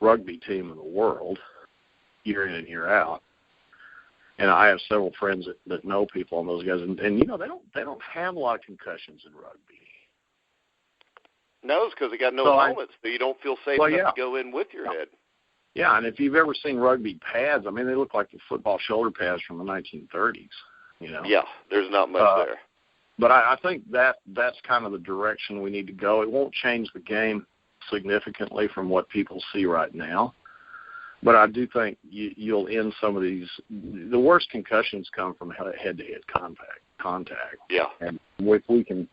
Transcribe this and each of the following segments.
rugby team in the world year in and year out. And I have several friends that know people on those guys, and you know, they don't have a lot of concussions in rugby. No, it's because they got no helmets, so you don't feel safe enough to go in with your head. Yeah, and if you've ever seen rugby pads, I mean, they look like the football shoulder pads from the 1930s. You know. Yeah, there's not much there. But I think that's kind of the direction we need to go. It won't change the game significantly from what people see right now. But I do think you'll end some of these. The worst concussions come from head-to-head contact. Yeah. And if we can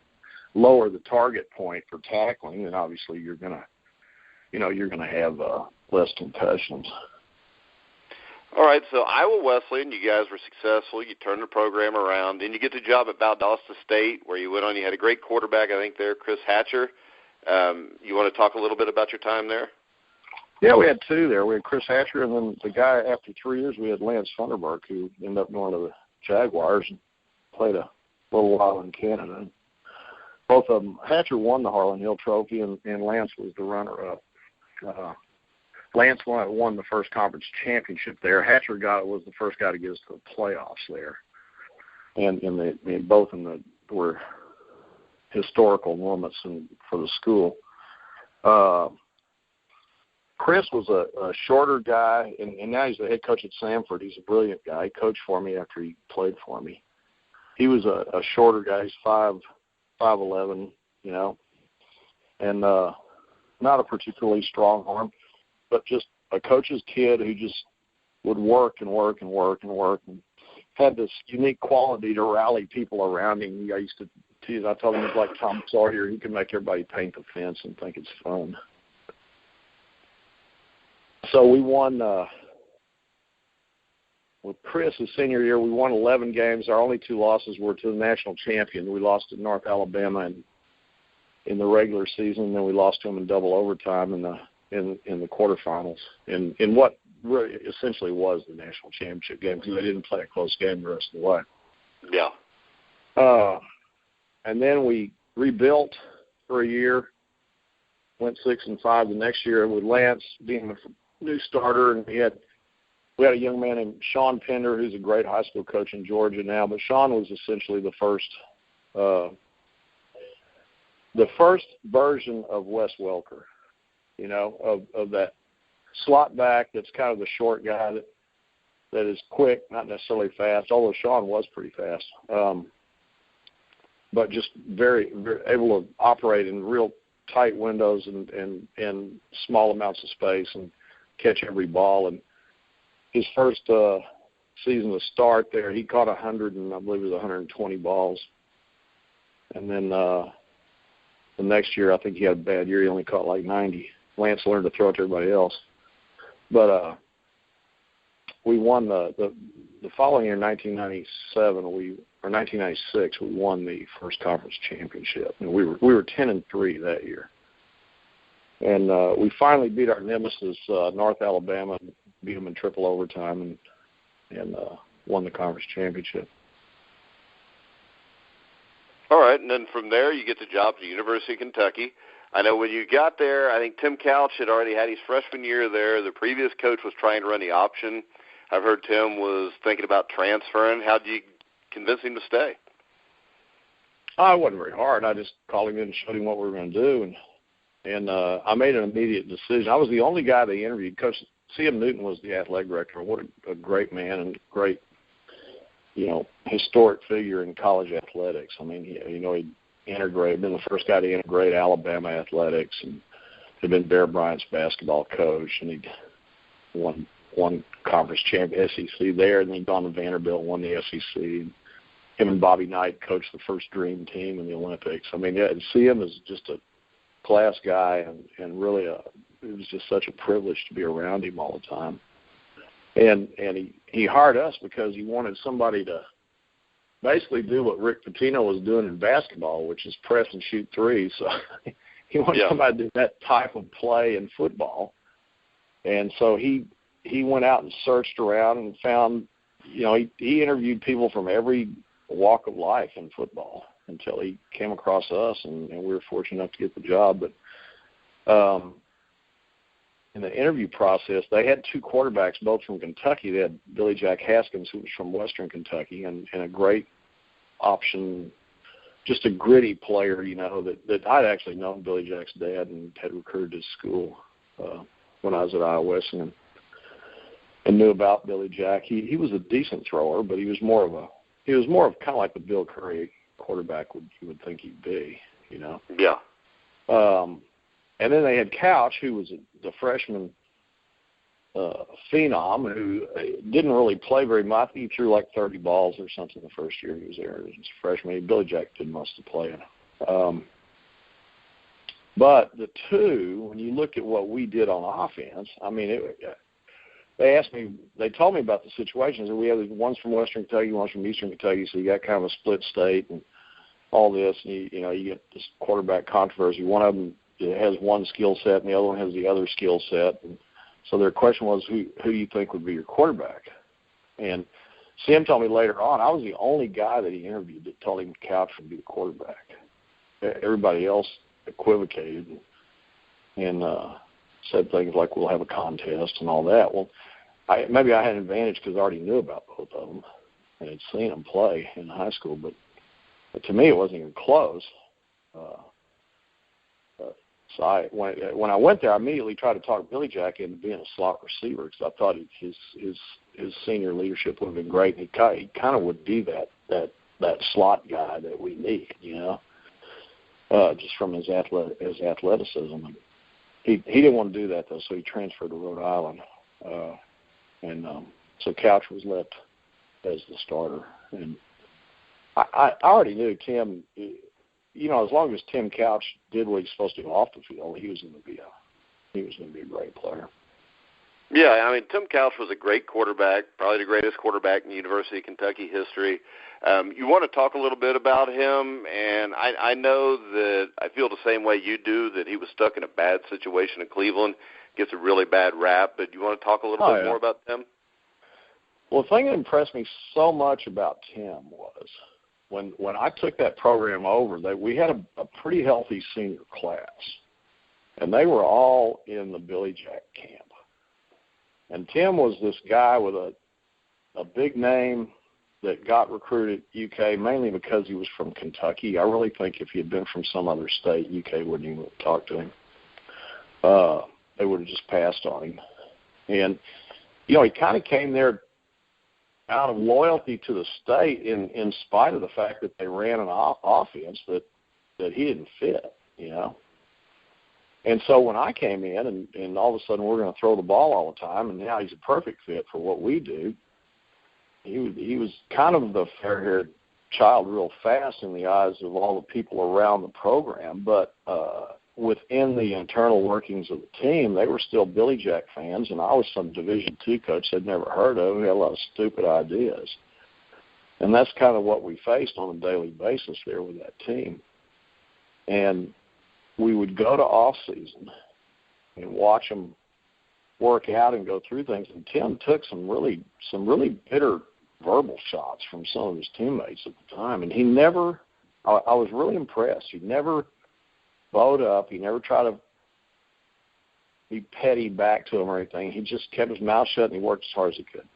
lower the target point for tackling, then obviously you're gonna have less concussions. All right, so Iowa Wesleyan, you guys were successful. You turned the program around. Then you get the job at Valdosta State, where you went on. You had a great quarterback, I think, there, Chris Hatcher. You want to talk a little bit about your time there? Yeah, we had two there. We had Chris Hatcher, and then the guy after 3 years, we had Lance Funderburk, who ended up going to the Jaguars and played a little while in Canada. Both of them, Hatcher won the Harlan Hill Trophy, and Lance was the runner-up. Lance won the first conference championship there. Hatcher was the first guy to get us to the playoffs there, and both were historical moments for the school. Chris was a shorter guy, and now he's the head coach at Samford. He's a brilliant guy. He coached for me after he played for me. He was a shorter guy. He's 5'11", you know, and not a particularly strong arm, but just a coach's kid who just would work and work and work and work, and had this unique quality to rally people around him. I used to tease. I told him he was like Tom Sawyer. He can make everybody paint the fence and think it's fun. So we won with Chris his senior year. We won 11 games. Our only two losses were to the national champion. We lost to North Alabama in the regular season, and then we lost to them in double overtime in the quarterfinals. In what really essentially was the national championship game, because they didn't play a close game the rest of the way. Yeah. And then we rebuilt for a year. Went 6-5 the next year with Lance being the new starter, and we had a young man named Sean Pender, who's a great high school coach in Georgia now. But Sean was essentially the first version of Wes Welker, you know, of that slot back that's kind of the short guy that is quick, not necessarily fast, although Sean was pretty fast, but just very, very able to operate in real tight windows and small amounts of space and catch every ball. And his first season to start there, he caught 100 and I believe it was 120 balls. And then the next year, I think he had a bad year. He only caught like 90. Lance learned to throw it to everybody else. But we won the following year, 1996, we won the first conference championship, and we were 10-3 that year. And we finally beat our nemesis, North Alabama, and beat them in triple overtime, and won the conference championship. All right, and then from there you get the job at the University of Kentucky. I know when you got there, I think Tim Couch had already had his freshman year there. The previous coach was trying to run the option. I've heard Tim was thinking about transferring. How did you convince him to stay? It wasn't very hard. I just called him in and showed him what we were going to do, and I made an immediate decision. I was the only guy they interviewed. Coach C.M. Newton was the athletic director. What a great man and great, you know, historic figure in college athletics. I mean, he integrated, been the first guy to integrate Alabama athletics, and had been Bear Bryant's basketball coach, and he'd won conference champion SEC there, and then he'd gone to Vanderbilt, won the SEC. Him and Bobby Knight coached the first dream team in the Olympics. I mean, yeah, and see him as just a class guy, and really it was just such a privilege to be around him all the time. And he hired us because he wanted somebody to basically do what Rick Pitino was doing in basketball, which is press and shoot threes. So he wanted somebody to do that type of play in football. And so he went out and searched around and found, you know, he interviewed people from every walk of life in football until he came across us, and we were fortunate enough to get the job. But in the interview process, they had two quarterbacks, both from Kentucky. They had Billy Jack Haskins, who was from Western Kentucky, and a great option, just a gritty player, that I'd actually known Billy Jack's dad and had recruited his school when I was at Iowa Western and knew about Billy Jack. He was a decent thrower, but he was more of kind of like the Bill Curry quarterback you would think he'd be, Yeah. And then they had Couch, who was the freshman phenom, who didn't really play very much. He threw like 30 balls or something the first year he was there as a freshman. Billy Jack did most of the playing. But the two, when you look at what we did on offense, I mean, they told me about the situations. And we had one's from Western Kentucky, one's from Eastern Kentucky, so you got kind of a split state and all this. And you get this quarterback controversy. One of them has one skill set and the other one has the other skill set. And so their question was, who do you think would be your quarterback? And Sam told me later on, I was the only guy that he interviewed that told him Couch would be the quarterback. Everybody else equivocated and said things like, we'll have a contest and all that. Well, maybe I had an advantage because I already knew about both of them and had seen them play in high school. But to me, it wasn't even close. So when I went there, I immediately tried to talk Billy Jack into being a slot receiver because I thought his senior leadership would have been great. And he kind of would be that slot guy that we need, just from his athleticism. And he didn't want to do that though, so he transferred to Rhode Island, so Couch was left as the starter. And I already knew Tim. As long as Tim Couch did what he's supposed to do off the field, he was going to be a great player. Yeah, I mean, Tim Couch was a great quarterback, probably the greatest quarterback in University of Kentucky history. You want to talk a little bit about him, and I know that I feel the same way you do, that he was stuck in a bad situation in Cleveland, gets a really bad rap, but you want to talk a little bit more about Tim? Well, the thing that impressed me so much about Tim was when I took that program over, we had a pretty healthy senior class, and they were all in the Billy Jack camp. And Tim was this guy with a big name that got recruited at UK mainly because he was from Kentucky. I really think if he had been from some other state, UK wouldn't even have talked to him. They would have just passed on him. And, he kind of came there out of loyalty to the state in spite of the fact that they ran an offense that he didn't fit, And so when I came in and all of a sudden we're going to throw the ball all the time, and now he's a perfect fit for what we do, he was kind of the fair-haired child real fast in the eyes of all the people around the program, but within the internal workings of the team, they were still Billy Jack fans, and I was some Division II coach they'd never heard of who had a lot of stupid ideas. And that's kind of what we faced on a daily basis there with that team. And we would go to off-season and watch them work out and go through things, and Tim took some really bitter verbal shots from some of his teammates at the time, and I was really impressed. He never bowed up. He never tried to be petty back to him or anything. He just kept his mouth shut, and he worked as hard as he could.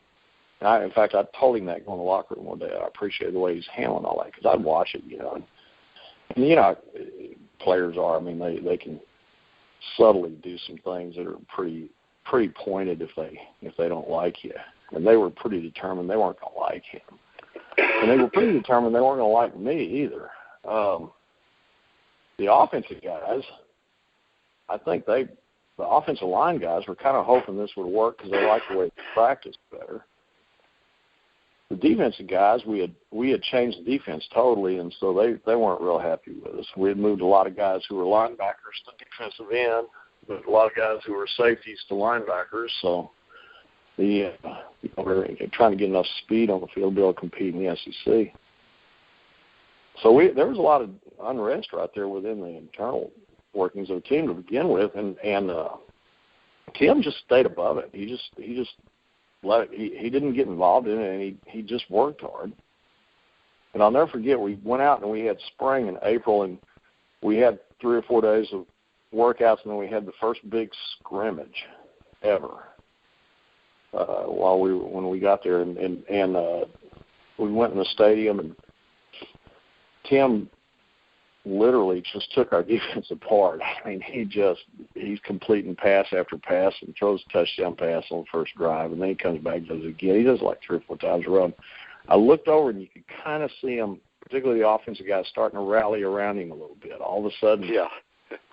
In fact, I told him that going to the locker room one day. I appreciated the way he's handling all that because I'd watch it, And players are. I mean, they can subtly do some things that are pretty pointed if they don't like you. And they were pretty determined they weren't going to like him. And they were pretty determined they weren't going to like me either. The offensive guys, I think the offensive line guys were kind of hoping this would work because they liked the way they practiced better. The defensive guys, we had changed the defense totally, and so they weren't real happy with us. We had moved a lot of guys who were linebackers to defensive end, but a lot of guys who were safeties to linebackers. So we were trying to get enough speed on the field to be able to compete in the SEC. So there was a lot of unrest right there within the internal workings of the team to begin with, and Tim just stayed above it. He just let it. He didn't get involved in it, and he just worked hard. And I'll never forget, we went out and we had spring in April, and we had 3 or 4 days of workouts, and then we had the first big scrimmage. ever. When we got there, and we went in the stadium, and Tim literally just took our defense apart. I mean, he's completing pass after pass and throws a touchdown pass on the first drive, and then he comes back and does it again. He does it like 3 or 4 times a run. I looked over, and you could kind of see him, particularly the offensive guys, starting to rally around him a little bit. All of a sudden,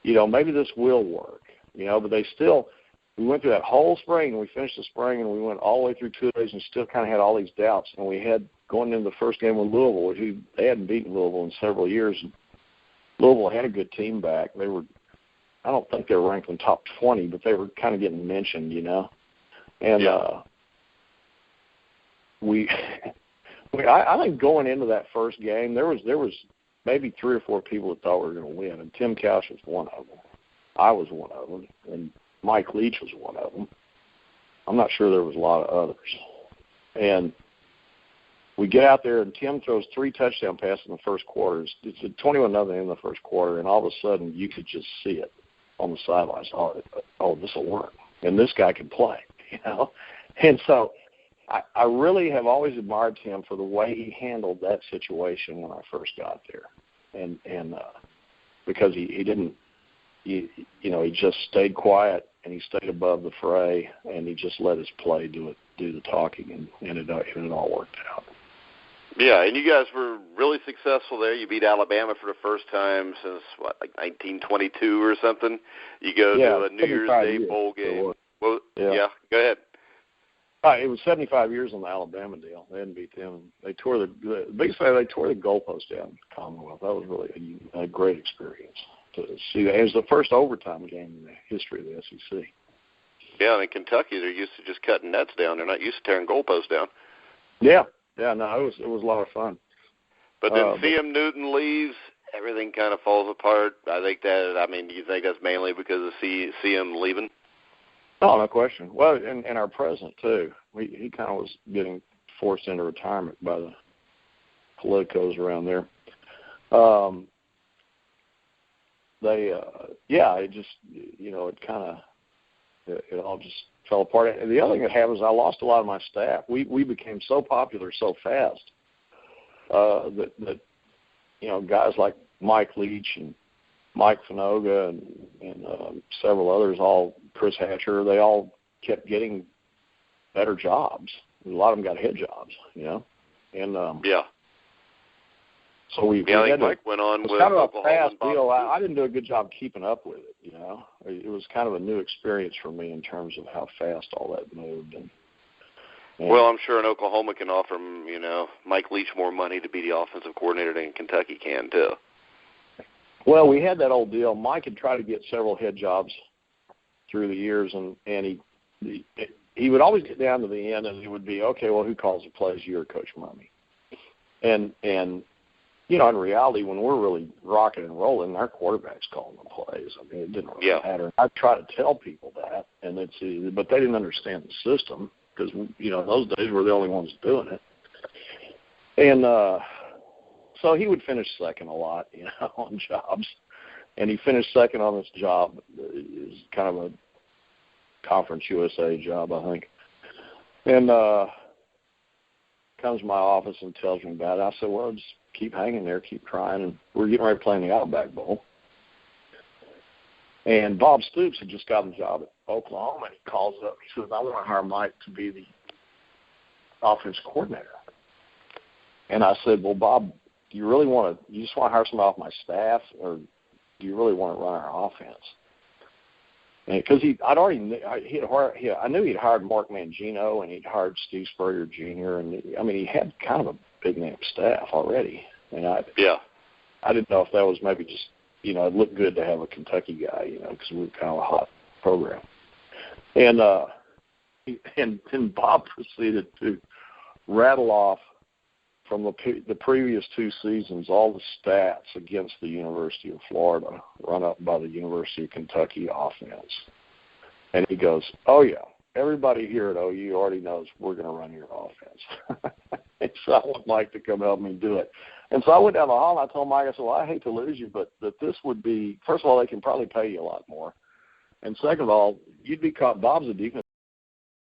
maybe this will work, but they still – we went through that whole spring, and we finished the spring, and we went all the way through 2 days and still kind of had all these doubts. And we had, going into the first game with Louisville, they hadn't beaten Louisville in several years. And Louisville had a good team back. I don't think they were ranked in top 20, but they were kind of getting mentioned, And I think going into that first game, there was maybe 3 or 4 people that thought we were going to win, and Tim Couch was one of them. I was one of them, and Mike Leach was one of them. I'm not sure there was a lot of others. And we get out there, and Tim throws 3 touchdown passes in the first quarter. It's 21-0 in the first quarter, and all of a sudden you could just see it on the sidelines. Oh, this will work. And this guy can play, And so I really have always admired Tim for the way he handled that situation when I first got there. And because he didn't, he just stayed quiet, and he stayed above the fray, and he just let his play do the talking, and it all worked out. Yeah, and you guys were really successful there. You beat Alabama for the first time since, like 1922 or something. You go to a New Year's Day bowl game. Well, go ahead. It was 75 years on the Alabama deal. They hadn't beat them. They tore the biggest thing. They tore the goalpost down in Commonwealth. That was really a great experience to see that. It was the first overtime game in the history of the SEC. Yeah, and in Kentucky, they're used to just cutting nets down. They're not used to tearing goalposts down. Yeah, no, it was a lot of fun. But then C.M. Newton leaves, everything kind of falls apart. Do you think that's mainly because of C.M. leaving? Oh, no question. Well, and our president, too. He kind of was getting forced into retirement by the politicos around there. It just, it all just fell apart. And the other thing that happened is I lost a lot of my staff. We became so popular so fast that guys like Mike Leach and Mike Finoga and several others, Chris Hatcher, they all kept getting better jobs. A lot of them got head jobs, And so we I think Mike went on with kind of a fast deal. I didn't do a good job keeping up with it. It was kind of a new experience for me in terms of how fast all that moved. And well, I'm sure in Oklahoma can offer Mike Leach more money to be the offensive coordinator than Kentucky can too. Well, we had that old deal. Mike had tried to get several head jobs through the years, and he would always get down to the end, and it would be, okay, well, who calls the plays? You or Coach Mumme? And in reality, when we're really rocking and rolling, our quarterback's calling the plays. I mean, it didn't really matter. I try to tell people that, but they didn't understand the system because, in those days we're the only ones doing it. And so he would finish second a lot, on jobs. And he finished second on this job. It was kind of a Conference USA job, I think. And comes to my office and tells me about it. I said, well, just keep hanging there, keep trying. And we're getting ready to play in the Outback Bowl. And Bob Stoops had just gotten a job at Oklahoma, and he calls up. He says, I want to hire Mike to be the offense coordinator. And I said, well, Bob, do you really you just want to hire somebody off my staff, or do you really want to run our offense? Because I knew he'd hired Mark Mangino, and he'd hired Steve Spurrier Jr., and he had kind of a big name staff already. And I didn't know if that was maybe just, it looked good to have a Kentucky guy, because we were kind of a hot program. And then Bob proceeded to rattle off from the previous 2 seasons all the stats against the University of Florida run up by the University of Kentucky offense. And he goes, oh, yeah, everybody here at OU already knows we're going to run your offense. And so I want Mike to come help me do it. And so I went down the hall, and I told Mike, I said, well, I hate to lose you, but that this would be, first of all, they can probably pay you a lot more. And second of all, you'd be caught. Bob's a defense